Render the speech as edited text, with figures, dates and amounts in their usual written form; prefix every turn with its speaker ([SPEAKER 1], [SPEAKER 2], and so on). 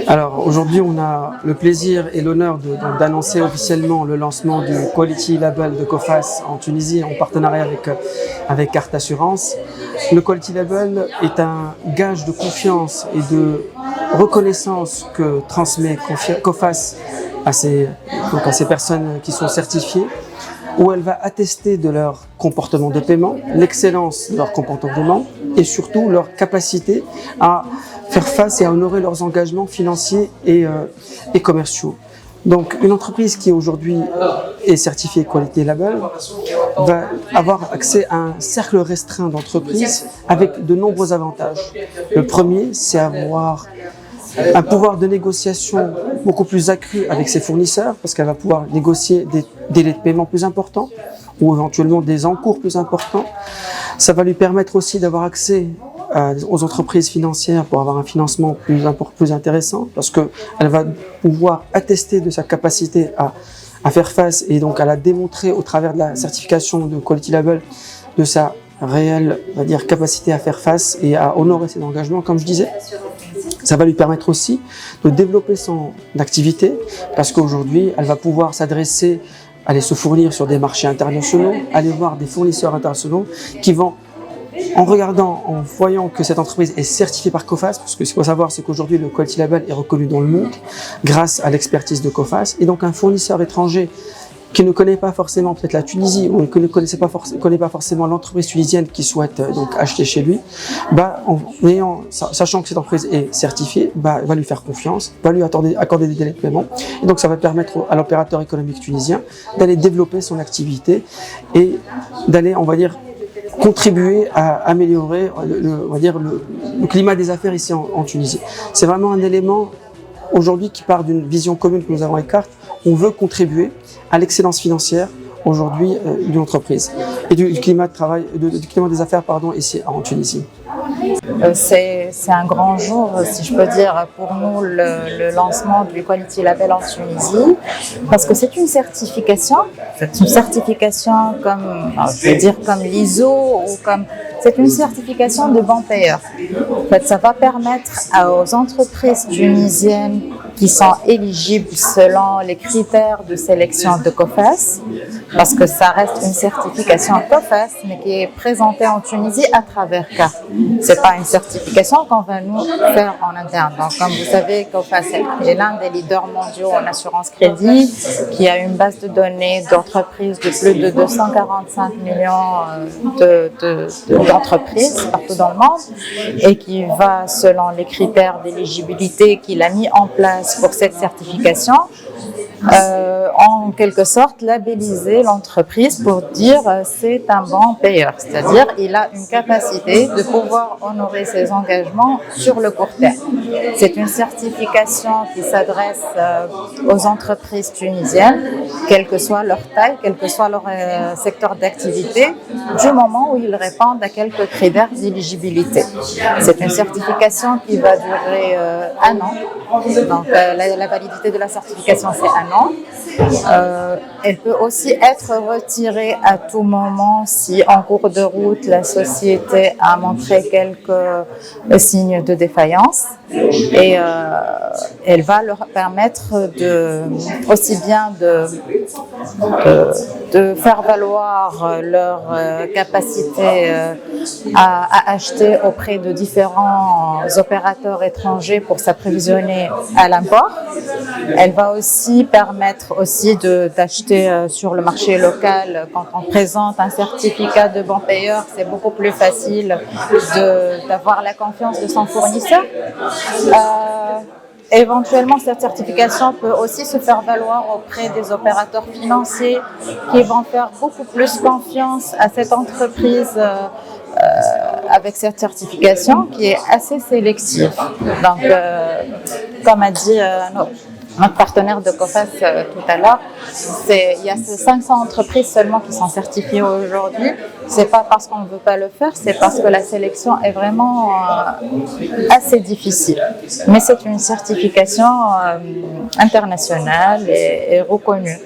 [SPEAKER 1] Alors aujourd'hui, on a le plaisir et l'honneur d'annoncer officiellement le lancement du Quality Label de Coface en Tunisie en partenariat avec Carte Assurance. Le Quality Label est un gage de confiance et de reconnaissance que transmet Coface à ces personnes qui sont certifiées, où elle va attester de leur comportement de paiement, l'excellence de leur comportement et surtout leur capacité à faire face et à honorer leurs engagements financiers et commerciaux. Donc une entreprise qui aujourd'hui est certifiée Quality Label va avoir accès à un cercle restreint d'entreprises avec de nombreux avantages. Le premier, c'est avoir un pouvoir de négociation beaucoup plus accru avec ses fournisseurs parce qu'elle va pouvoir négocier des délais de paiement plus importants ou éventuellement des encours plus importants. Ça va lui permettre aussi d'avoir accès aux entreprises financières pour avoir un financement plus intéressant parce qu'elle va pouvoir attester de sa capacité à faire face et donc à la démontrer au travers de la certification de Quality Label de sa réelle, on va dire, capacité à faire face et à honorer ses engagements, comme je disais. Ça va lui permettre aussi de développer son activité parce qu'aujourd'hui, elle va pouvoir s'adresser, aller se fournir sur des marchés internationaux, aller voir des fournisseurs internationaux qui vont, en voyant que cette entreprise est certifiée par Coface, parce que ce qu'il faut savoir, c'est qu'aujourd'hui, le Quality Label est reconnu dans le monde grâce à l'expertise de Coface. Et donc, un fournisseur étranger qui ne connaît pas forcément peut-être la Tunisie ou qui ne connaît pas forcément l'entreprise tunisienne qui souhaite donc acheter chez lui, sachant que cette entreprise est certifiée, va lui faire confiance, va lui accorder des délais de paiement. Et donc ça va permettre à l'opérateur économique tunisien d'aller développer son activité et d'aller, on va dire, contribuer à améliorer le climat des affaires ici en Tunisie. C'est vraiment un élément aujourd'hui qui part d'une vision commune que nous avons avec Carte. On veut contribuer à l'excellence financière aujourd'hui d'une entreprise et du climat de travail, du climat des affaires ici en Tunisie.
[SPEAKER 2] C'est un grand jour, si je peux dire, pour nous, le lancement du Quality Label en Tunisie, parce que c'est une certification comme, je veux dire, comme l'ISO ou comme. C'est une certification de bon payeur. En fait, ça va permettre aux entreprises tunisiennes qui sont éligibles selon les critères de sélection de Coface, parce que ça reste une certification Coface, mais qui est présentée en Tunisie à travers Carte. C'est pas une certification qu'on va nous faire en interne. Donc, comme vous savez, Coface est l'un des leaders mondiaux en assurance crédit, qui a une base de données d'entreprises de plus de 245 millions d'entreprises partout dans le monde et qui va, selon les critères d'éligibilité qu'il a mis en place pour cette certification, en quelque sorte labelliser l'entreprise pour dire c'est un bon payeur, c'est-à-dire il a une capacité de pouvoir honorer ses engagements sur le court terme. C'est une certification qui s'adresse aux entreprises tunisiennes, quelle que soit leur taille, quel que soit leur secteur d'activité, du moment où ils répondent à quelques critères d'éligibilité. C'est une certification qui va durer un an. Donc la validité de la certification, c'est un an. Elle peut aussi être retirée à tout moment si en cours de route la société a montré quelques signes de défaillance et elle va leur permettre aussi bien de faire valoir leur capacité à acheter auprès de différents opérateurs étrangers pour s'approvisionner à l'import. Elle va aussi permettre d'acheter sur le marché local. Quand on présente un certificat de bon payeur, c'est beaucoup plus facile d'avoir la confiance de son fournisseur. Éventuellement, cette certification peut aussi se faire valoir auprès des opérateurs financiers qui vont faire beaucoup plus confiance à cette entreprise avec cette certification qui est assez sélective. Donc, comme a dit notre partenaire de Coface tout à l'heure, il y a 500 entreprises seulement qui sont certifiées aujourd'hui. C'est pas parce qu'on ne veut pas le faire, c'est parce que la sélection est vraiment assez difficile. Mais c'est une certification internationale et reconnue.